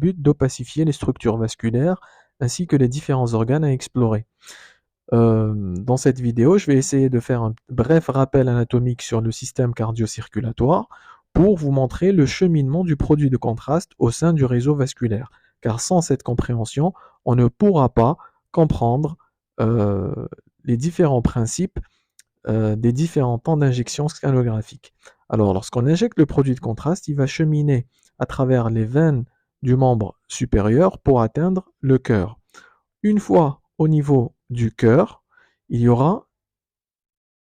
but d'opacifier les structures vasculaires ainsi que les différents organes à explorer. Dans cette vidéo, je vais essayer de faire un bref rappel anatomique sur le système cardio-circulatoire pour vous montrer le cheminement du produit de contraste au sein du réseau vasculaire. Car sans cette compréhension, on ne pourra pas comprendre les différents principes des différents temps d'injection scalographique. Alors, lorsqu'on injecte le produit de contraste, il va cheminer à travers les veines du membre supérieur pour atteindre le cœur. Une fois au niveau du cœur, il y aura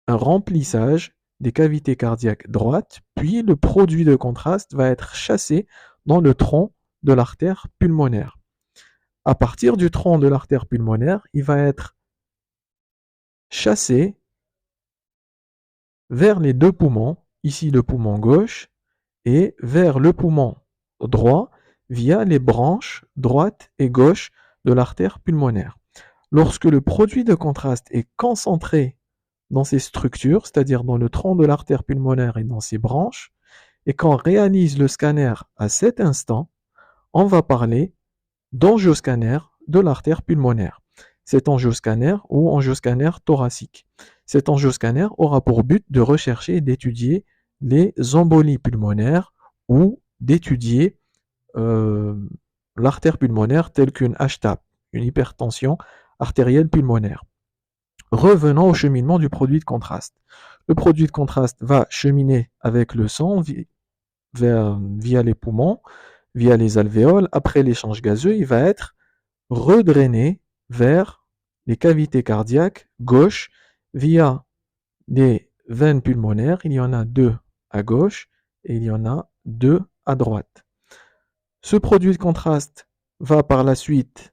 un remplissage des cavités cardiaques droites, puis le produit de contraste va être chassé dans le tronc de l'artère pulmonaire. À partir du tronc de l'artère pulmonaire, il va être chassé vers les deux poumons, ici le poumon gauche, et vers le poumon droit via les branches droite et gauche de l'artère pulmonaire. Lorsque le produit de contraste est concentré dans ces structures, c'est-à-dire dans le tronc de l'artère pulmonaire et dans ses branches, et qu'on réalise le scanner à cet instant, on va parler d'angioscanner de l'artère pulmonaire. Cet angioscanner ou angioscanner thoracique. Cet angioscanner aura pour but de rechercher et d'étudier les embolies pulmonaires ou d'étudier l'artère pulmonaire telle qu'une HTAP, une hypertension artérielle pulmonaire. Revenons au cheminement du produit de contraste. Le produit de contraste va cheminer avec le sang via les poumons, via les alvéoles. Après l'échange gazeux, il va être redrainé vers les cavités cardiaques gauche via les veines pulmonaires. Il y en a deux à gauche et il y en a deux à droite. Ce produit de contraste va par la suite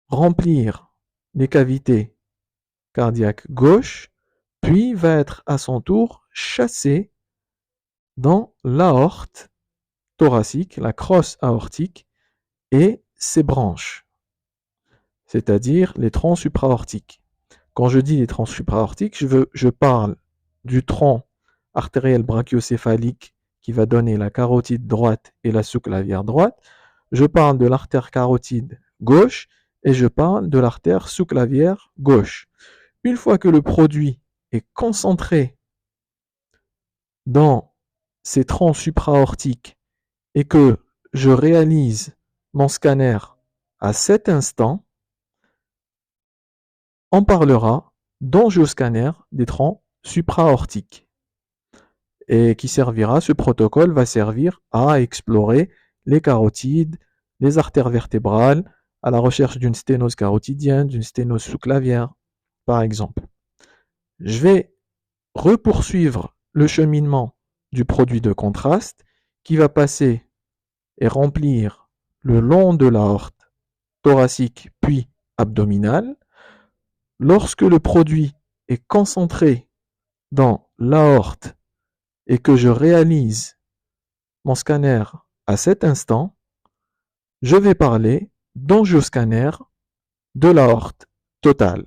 remplir les cavités cardiaques gauche, puis va être à son tour chassé dans l'aorte thoracique, la crosse aortique et ses branches, c'est-à-dire les troncs supraortiques. Quand je dis les troncs supraortiques, je parle du tronc artériel brachiocéphalique qui va donner la carotide droite et la sous-clavière droite. Je parle de l'artère carotide gauche et je parle de l'artère sous-clavière gauche. Une fois que le produit est concentré dans ces troncs supraortiques et que je réalise mon scanner à cet instant, on parlera d'angioscanner des troncs supraortiques. Et qui servira, ce protocole va servir à explorer les carotides, les artères vertébrales, à la recherche d'une sténose carotidienne, d'une sténose sous-clavière, par exemple. Je vais repoursuivre le cheminement du produit de contraste qui va passer et remplir le long de l'aorte thoracique puis abdominale. Lorsque le produit est concentré dans l'aorte et que je réalise mon scanner à cet instant, je vais parler d'angioscanner de l'aorte totale.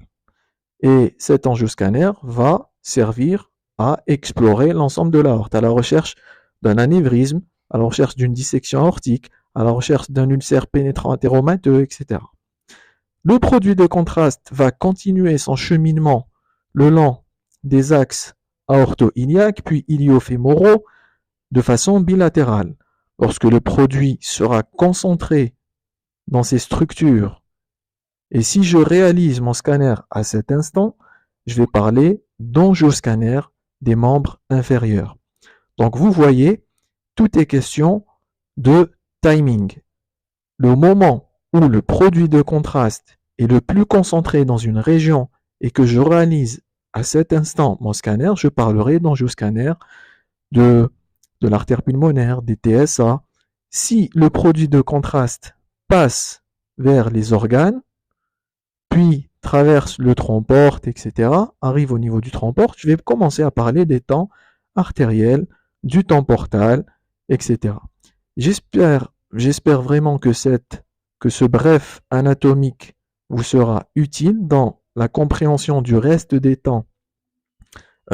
Et cet angioscanner va servir à explorer l'ensemble de l'aorte, à la recherche d'un anévrisme, à la recherche d'une dissection aortique, à la recherche d'un ulcère pénétrant athéromateux, etc. Le produit de contraste va continuer son cheminement le long des axes aorto-iliaques puis ilio-fémoraux de façon bilatérale. Lorsque le produit sera concentré dans ces structures et si je réalise mon scanner à cet instant, je vais parler d'angioscanner des membres inférieurs. Donc vous voyez, tout est question de timing. Le moment où le produit de contraste est le plus concentré dans une région et que je réalise à cet instant mon scanner, je parlerai d'angioscanner de l'artère pulmonaire, des TSA. Si le produit de contraste passe vers les organes, puis traverse le tronc-porte, etc., arrive au niveau du tronc-porte, je vais commencer à parler des temps artériels, du temps portal, etc. J'espère vraiment que ce bref anatomique vous sera utile dans la compréhension du reste des temps